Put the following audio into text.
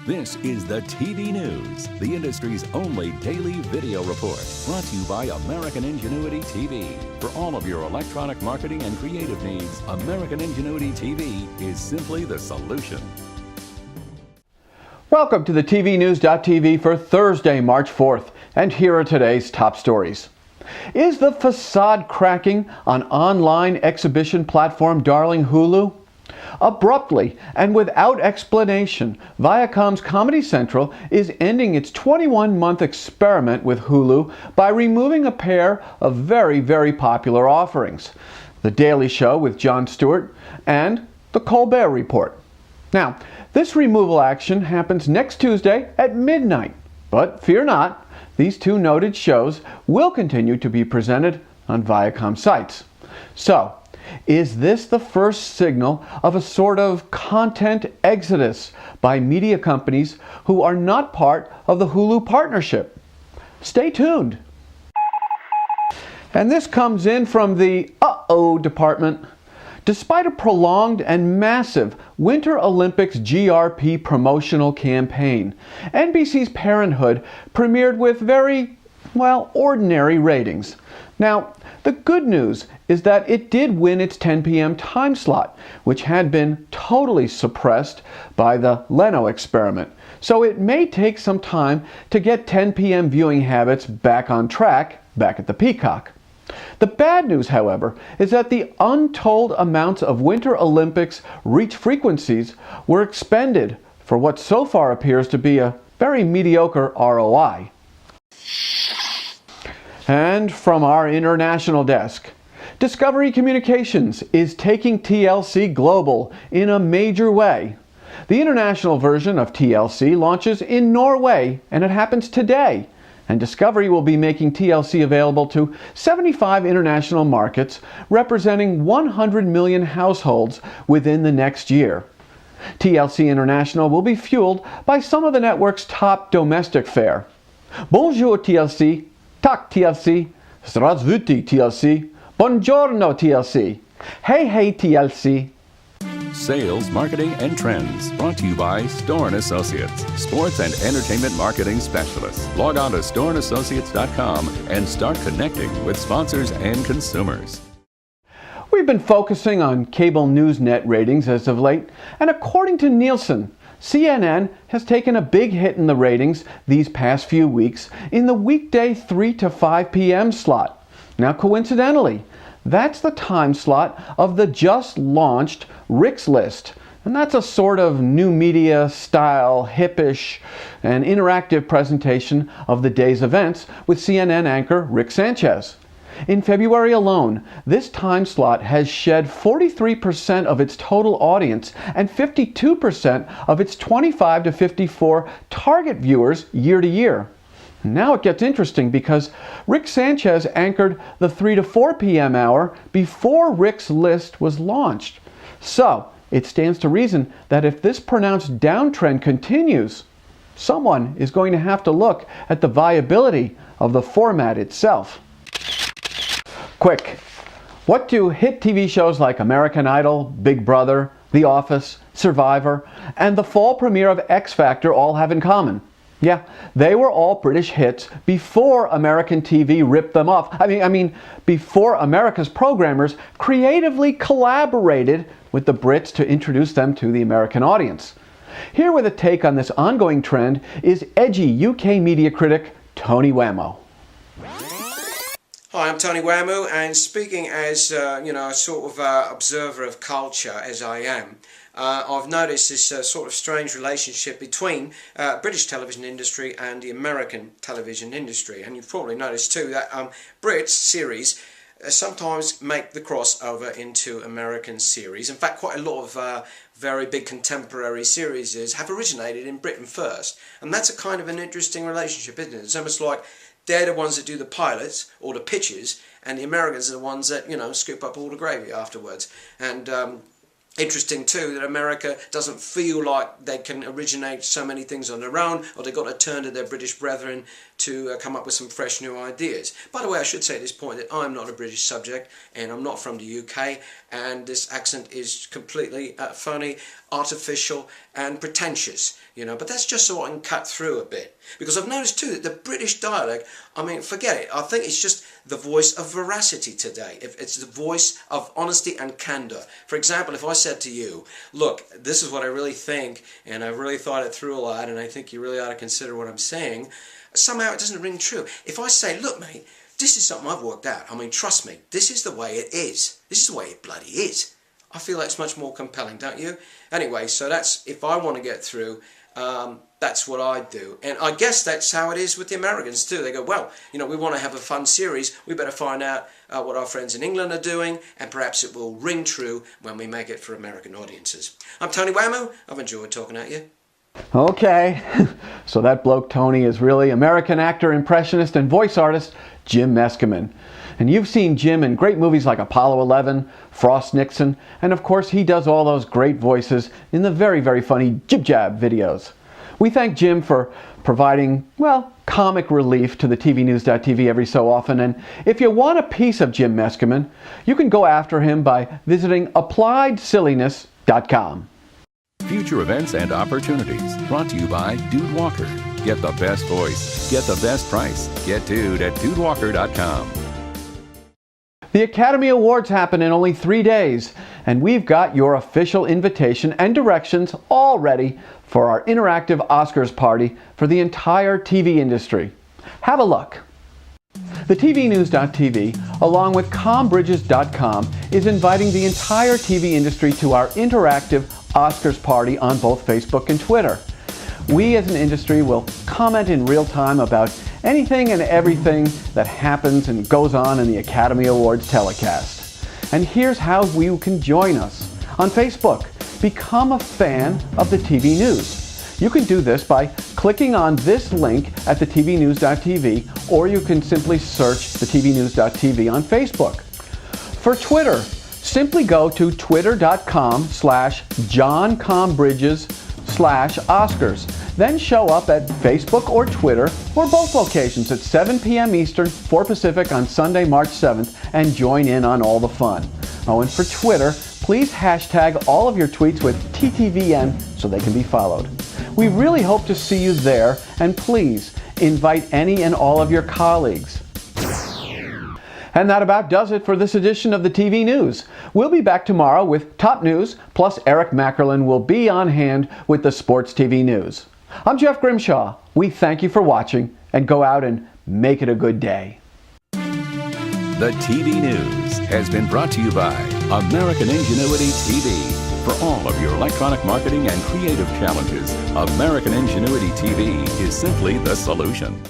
This is the TV News, the industry's only daily video report, brought to you by American Ingenuity TV. For all of your electronic marketing and creative needs, American Ingenuity TV is simply the solution. Welcome to the TVNews.TV for Thursday, March 4th, and here are today's top stories. Is the facade cracking on online exhibition platform darling Hulu? Abruptly and without explanation, Viacom's Comedy Central is ending its 21-month experiment with Hulu by removing a pair of very popular offerings: The Daily Show with Jon Stewart and The Colbert Report. Now, this removal action happens next Tuesday at midnight, but fear not, these two noted shows will continue to be presented on Viacom sites. So, is this the first signal of a sort of content exodus by media companies who are not part of the Hulu partnership? Stay tuned. And this comes in from the uh-oh department. Despite a prolonged and massive Winter Olympics GRP promotional campaign, NBC's Parenthood premiered with very, ordinary ratings. Now, the good news is that it did win its 10 p.m. time slot, which had been totally suppressed by the Leno experiment. So it may take some time to get 10 p.m. viewing habits back on track, back at the Peacock. The bad news, however, is that the untold amounts of Winter Olympics reach frequencies were expended for what so far appears to be a very mediocre ROI. And from our international desk, Discovery Communications is taking TLC global in a major way. The international version of TLC launches in Norway, and it happens today. And Discovery will be making TLC available to 75 international markets, representing 100 million households within the next year. TLC International will be fueled by some of the network's top domestic fare. Bonjour TLC, tak TLC, Zdravstvuyte TLC, Buongiorno TLC, hey TLC. Sales, marketing, and trends, brought to you by Store & Associates, sports and entertainment marketing specialists. Log on to storeandassociates.com and start connecting with sponsors and consumers. We've been focusing on cable news net ratings as of late, and according to Nielsen, CNN has taken a big hit in the ratings these past few weeks in the weekday 3 to 5 p.m. slot. Now, coincidentally, that's the time slot of the just-launched Rick's List. And that's a sort of new media style, hippish, and interactive presentation of the day's events with CNN anchor Rick Sanchez. In February alone, this time slot has shed 43% of its total audience and 52% of its 25 to 54 target viewers year to year. Now it gets interesting because Rick Sanchez anchored the 3 to 4 p.m. hour before Rick's List was launched. So, it stands to reason that if this pronounced downtrend continues, someone is going to have to look at the viability of the format itself. Quick, what do hit TV shows like American Idol, Big Brother, The Office, Survivor, and the fall premiere of X Factor all have in common? Yeah, they were all British hits before American TV ripped them off. I mean, before America's programmers creatively collaborated with the Brits to introduce them to the American audience. Here with a take on this ongoing trend is edgy UK media critic Tony Wamo. Hi, I'm Tony Wamo, and speaking as a sort of observer of culture as I am, I've noticed this sort of strange relationship between British television industry and the American television industry. And you've probably noticed too that Brits series sometimes make the crossover into American series. In fact, quite a lot of very big contemporary series have originated in Britain first. And that's a kind of an interesting relationship, isn't it? It's almost like they're the ones that do the pilots or the pitches, and the Americans are the ones that, scoop up all the gravy afterwards. And interesting too that America doesn't feel like they can originate so many things on their own, or they've got to turn to their British brethren to come up with some fresh new ideas. By the way, I should say at this point that I'm not a British subject and I'm not from the UK, and this accent is completely phony. artificial and pretentious, but that's just so I can cut through a bit. Because I've noticed too that the British dialect, forget it. I think it's just the voice of veracity today. It's the voice of honesty and candor. For example, if I said to you, look, this is what I really think, and I've really thought it through a lot, and I think you really ought to consider what I'm saying, somehow it doesn't ring true. If I say, look, mate, this is something I've worked out. Trust me, this is the way it is. This is the way it bloody is. I feel that's much more compelling, don't you? Anyway, so that's, if I want to get through, that's what I do. And I guess that's how it is with the Americans too. They go, well, we want to have a fun series. We better find out what our friends in England are doing, and perhaps it will ring true when we make it for American audiences. I'm Tony Wammo. I've enjoyed talking at you. Okay, so that bloke Tony is really American actor, impressionist, and voice artist Jim Meskimen. And you've seen Jim in great movies like Apollo 11, Frost Nixon, and of course he does all those great voices in the very, very funny Jib Jab videos. We thank Jim for providing, well, comic relief to the tvnews.tv every so often, and if you want a piece of Jim Meskimen, you can go after him by visiting appliedsilliness.com. Future events and opportunities brought to you by Dude Walker. Get the best voice. Get the best price. Get Dude at dudewalker.com. The Academy Awards happen in only 3 days, and we've got your official invitation and directions all ready for our interactive Oscars party for the entire TV industry. Have a look. The tvnews.tv, along with combridges.com, is inviting the entire TV industry to our interactive Oscars party on both Facebook and Twitter. We as an industry will comment in real time about anything and everything that happens and goes on in the Academy Awards telecast. And here's how you can join us. On Facebook, become a fan of the TV News. You can do this by clicking on this link at the tvnews.tv, or you can simply search the tvnews.tv on Facebook. For Twitter, simply go to twitter.com/JohnCombridges/Oscars. Then show up at Facebook or Twitter, or both locations at 7 p.m. Eastern, 4 Pacific on Sunday, March 7th, and join in on all the fun. Oh, and for Twitter, please hashtag all of your tweets with TTVN so they can be followed. We really hope to see you there, and please invite any and all of your colleagues. And that about does it for this edition of the TV News. We'll be back tomorrow with top news, plus Eric Mackerlin will be on hand with the Sports TV News. I'm Jeff Grimshaw. We thank you for watching, and go out and make it a good day. The TV News has been brought to you by American Ingenuity TV. For all of your electronic marketing and creative challenges, American Ingenuity TV is simply the solution.